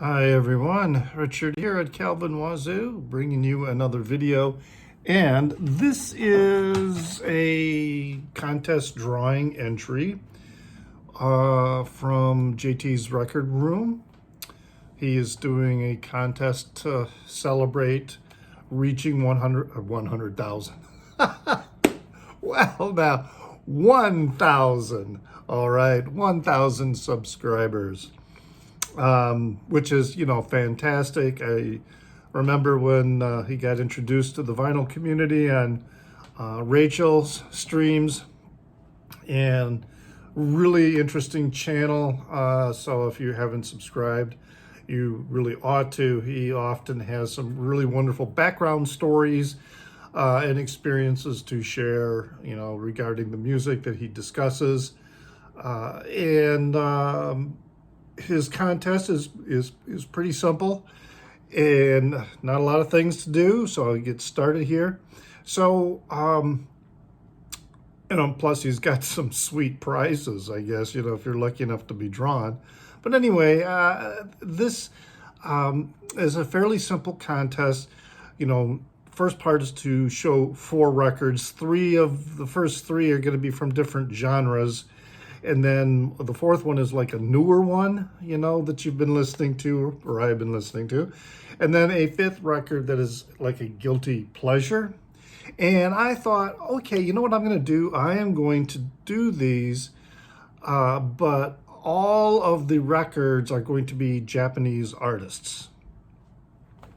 Hi everyone, Richard here at Calvin Wazoo, bringing you another video. And this is a contest drawing entry from JT's Record Room. He is doing a contest to celebrate reaching 100,000. Well, now 1,000. All right, 1,000 subscribers. Which is, fantastic. I remember when he got introduced to the vinyl community on Rachel's streams, and really interesting channel. So if you haven't subscribed, you really ought to. He often has some really wonderful background stories and experiences to share, regarding the music that he discusses. His contest is pretty simple and not a lot of things to do, so I'll get started here. So, plus he's got some sweet prizes, I guess, if you're lucky enough to be drawn. But anyway, this is a fairly simple contest. First part is to show 4 records. 3 of the first 3 are going to be from different genres. And then the 4th one is like a newer one, that you've been listening to, or I've been listening to. And then a 5th record that is like a guilty pleasure. And I thought, okay, you know what I'm going to do? I am going to do these, but all of the records are going to be Japanese artists.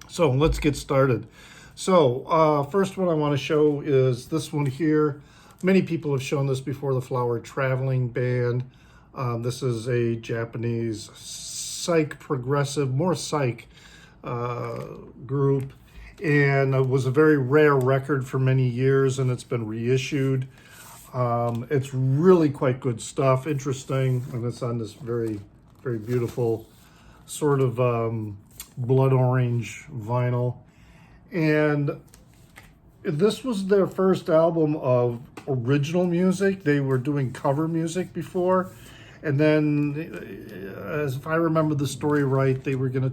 So let's get started. So first one I want to show is this one here. Many people have shown this before, the Flower Traveling Band. This is a Japanese psych progressive, more psych group. And it was a very rare record for many years, and it's been reissued. It's really quite good stuff, interesting, and it's on this very, very beautiful sort of blood orange vinyl. And this was their first album of original music. They were doing cover music before, and then, as if I remember the story right, they were gonna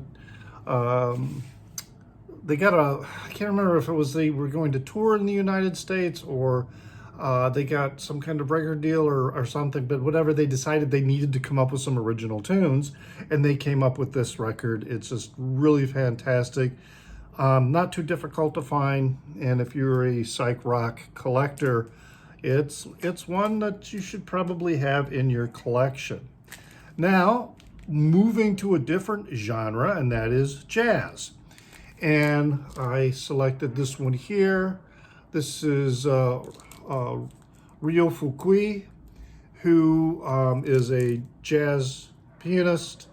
they got I can't remember if it was they were going to tour in the United States, or they got some kind of record deal or something, but whatever, they decided they needed to come up with some original tunes, and they came up with this record. It's just really fantastic. Not too difficult to find, and if you're a psych rock collector, it's one that you should probably have in your collection. Now, moving to a different genre, and that is jazz. And I selected this one here. This is Ryo Fukui, who is a jazz pianist.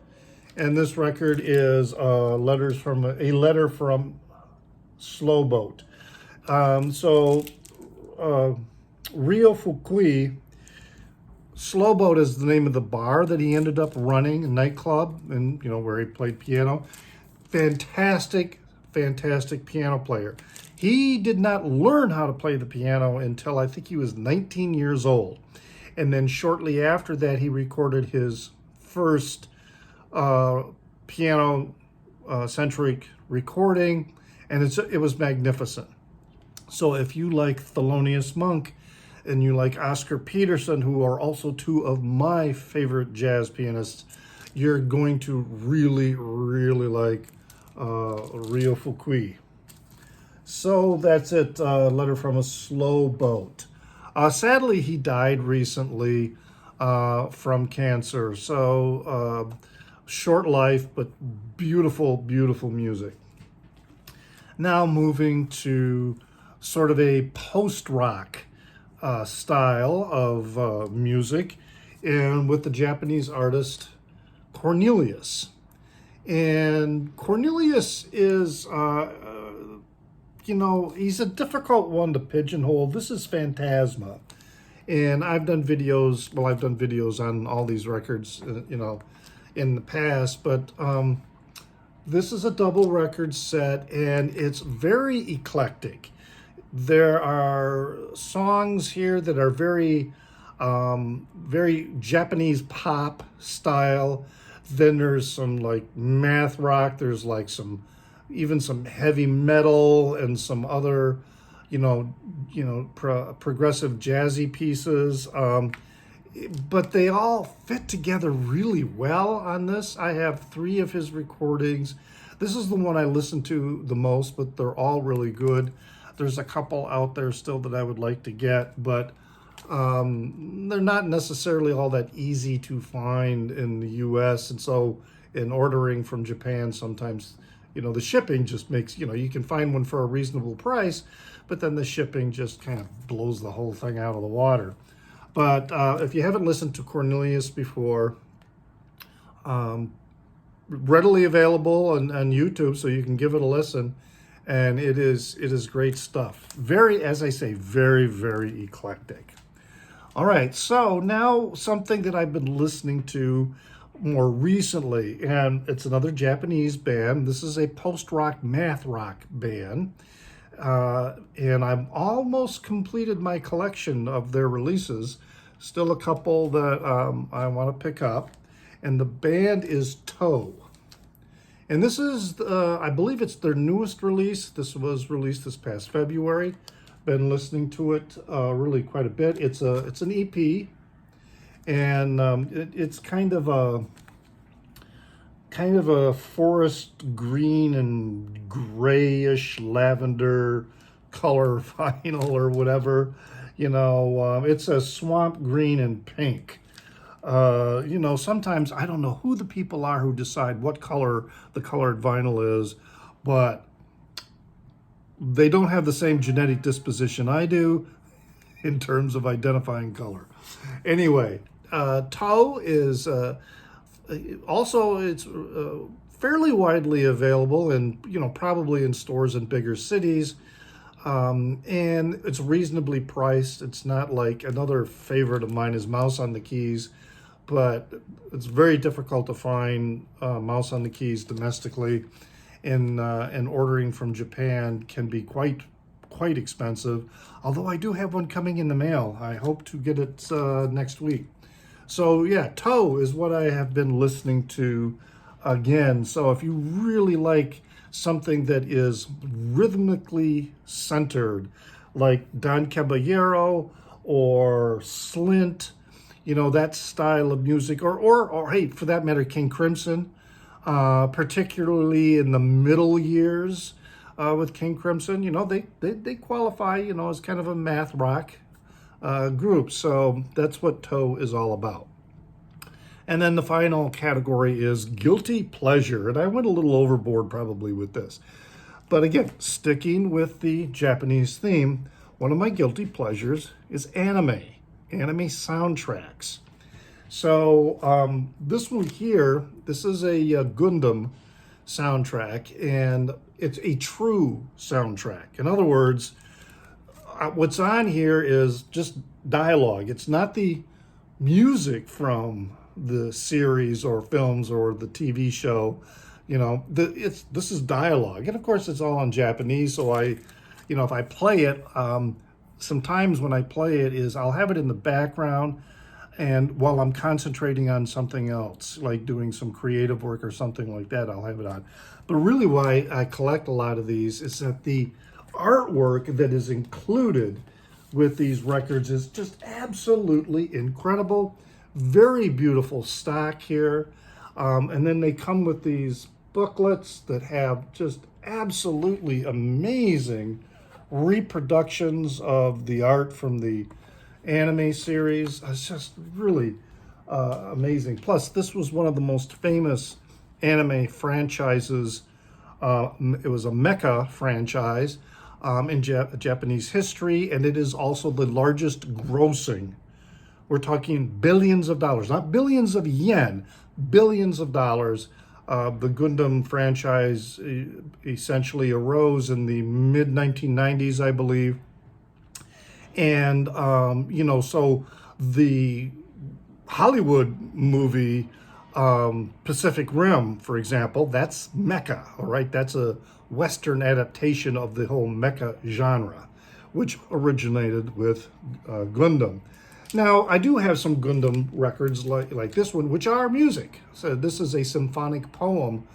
And this record is a letter from Slow Boat. Ryo Fukui, Slow Boat is the name of the bar that he ended up running, a nightclub, and where he played piano. Fantastic piano player. He did not learn how to play the piano until I think he was 19 years old. And then shortly after that, he recorded his first piano-centric recording, and it was magnificent. So if you like Thelonious Monk and you like Oscar Peterson, who are also 2 of my favorite jazz pianists, you're going to really, really like Ryo Fukui. So that's it, letter from a Slow Boat. Sadly, he died recently from cancer. So short life, but beautiful, beautiful music. Now moving to sort of a post-rock style of music, and with the Japanese artist Cornelius. And Cornelius is, he's a difficult one to pigeonhole. This is Phantasma. And I've done videos on all these records, in the past, but this is a double record set, and it's very eclectic. There are songs here that are very Japanese pop style. Then there's some like math rock. There's like even some heavy metal and some other, progressive jazzy pieces. But they all fit together really well on this. I have 3 of his recordings. This is the one I listen to the most, but they're all really good. There's a couple out there still that I would like to get, but they're not necessarily all that easy to find in the US. And so in ordering from Japan, sometimes, the shipping just makes, you can find one for a reasonable price, but then the shipping just kind of blows the whole thing out of the water. But if you haven't listened to Cornelius before, readily available on YouTube, so you can give it a listen. And it is great stuff. Very, as I say, very, very eclectic. All right, so now something that I've been listening to more recently, and it's another Japanese band. This is a post-rock, math rock band. And I've almost completed my collection of their releases. Still a couple that I want to pick up. And the band is Toe. And this is, I believe it's their newest release. This was released this past February. Been listening to it really quite a bit. It's an EP. And it's kind of a forest green and grayish lavender color vinyl or whatever. It's a swamp green and pink. Sometimes I don't know who the people are who decide what color the colored vinyl is, but they don't have the same genetic disposition I do in terms of identifying color. Anyway, Toe is also, it's fairly widely available and, probably in stores in bigger cities. And it's reasonably priced. It's not like another favorite of mine is Mouse on the Keys, but it's very difficult to find Mouse on the Keys domestically. And ordering from Japan can be quite expensive. Although I do have one coming in the mail. I hope to get it next week. So yeah, Toe is what I have been listening to again. So if you really like something that is rhythmically centered, like Don Caballero or Slint, that style of music, or hey, for that matter, King Crimson, particularly in the middle years with King Crimson, they qualify, as kind of a math rock group. So that's what Toe is all about. And then the final category is guilty pleasure. And I went a little overboard probably with this. But again, sticking with the Japanese theme, one of my guilty pleasures is anime soundtracks. So this one here, this is a Gundam soundtrack, and it's a true soundtrack. In other words, what's on here is just dialogue. It's not the music from the series or films or the TV show. This is dialogue, and of course it's all in Japanese. So if I play it, sometimes when I play it is I'll have it in the background, and while I'm concentrating on something else, like doing some creative work or something like that, I'll have it on. But really why I collect a lot of these is that the artwork that is included with these records is just absolutely incredible. Very beautiful stock here. And then they come with these booklets that have just absolutely amazing reproductions of the art from the anime series. It's just really amazing. Plus, this was one of the most famous anime franchises. It was a mecha franchise in Japanese history, and it is also the largest grossing. We're talking billions of dollars, not billions of yen, billions of dollars. The Gundam franchise essentially arose in the mid-1990s, I believe. And, so the Hollywood movie Pacific Rim, for example, that's mecha, all right? That's a Western adaptation of the whole mecha genre, which originated with Gundam. Now, I do have some Gundam records like this one, which are music. So this is a symphonic poem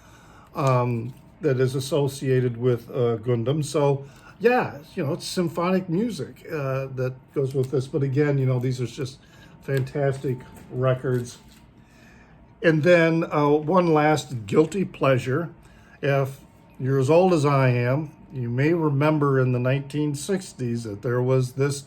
that is associated with Gundam. So, yeah, it's symphonic music that goes with this. But again, these are just fantastic records. And then one last guilty pleasure. If you're as old as I am, you may remember in the 1960s that there was this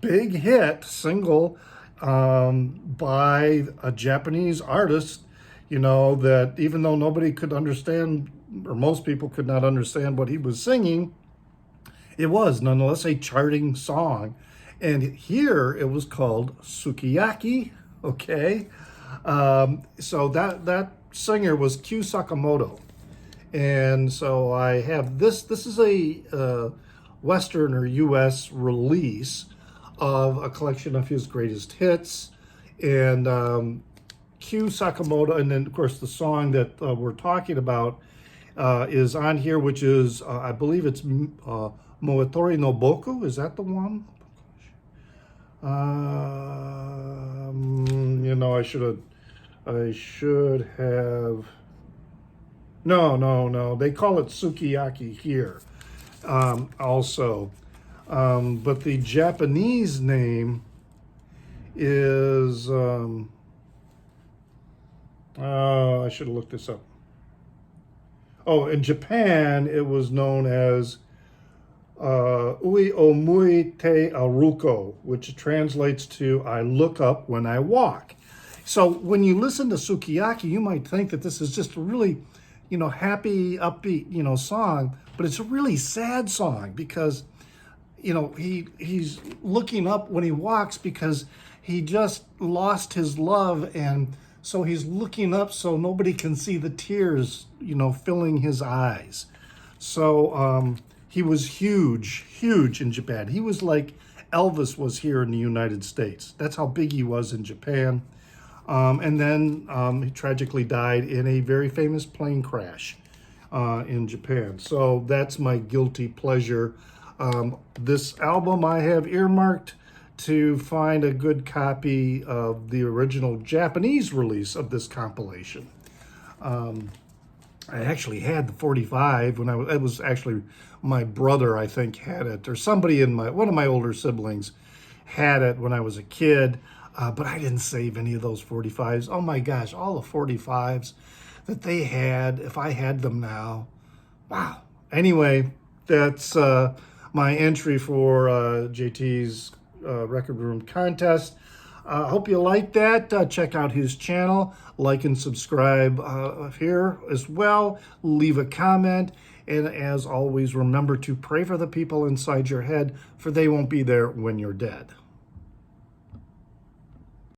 big hit single by a Japanese artist, that even though nobody could understand, or most people could not understand what he was singing, it was nonetheless a charting song. And here it was called Sukiyaki, okay? So that singer was Q Sakamoto. And so I have this. This is a Western or U.S. release of a collection of his greatest hits. And Q Sakamoto, and then of course the song that we're talking about is on here, which is I believe it's Moetori no Boku. Is that the one? I should have. No. They call it Sukiyaki here, also. But the Japanese name is, I should have looked this up. Oh, in Japan, it was known as Ui Omui Te Aruko, which translates to I look up when I walk. So when you listen to Sukiyaki, you might think that this is just a really, happy, upbeat, song, but it's a really sad song because, he's looking up when he walks because he just lost his love, and so he's looking up so nobody can see the tears, filling his eyes. So he was huge in Japan. He was like Elvis was here in the United States. That's how big he was in Japan. And then he tragically died in a very famous plane crash in Japan. So that's my guilty pleasure. This album I have earmarked to find a good copy of the original Japanese release of this compilation. I actually had the 45 when it was actually my brother, I think, had it, or somebody in one of my older siblings had it when I was a kid. But I didn't save any of those 45s. Oh my gosh, all the 45s that they had, if I had them now. Wow. Anyway, that's my entry for JT's Record Room Contest. I hope you like that. Check out his channel. Like and subscribe here as well. Leave a comment. And as always, remember to pray for the people inside your head, for they won't be there when you're dead.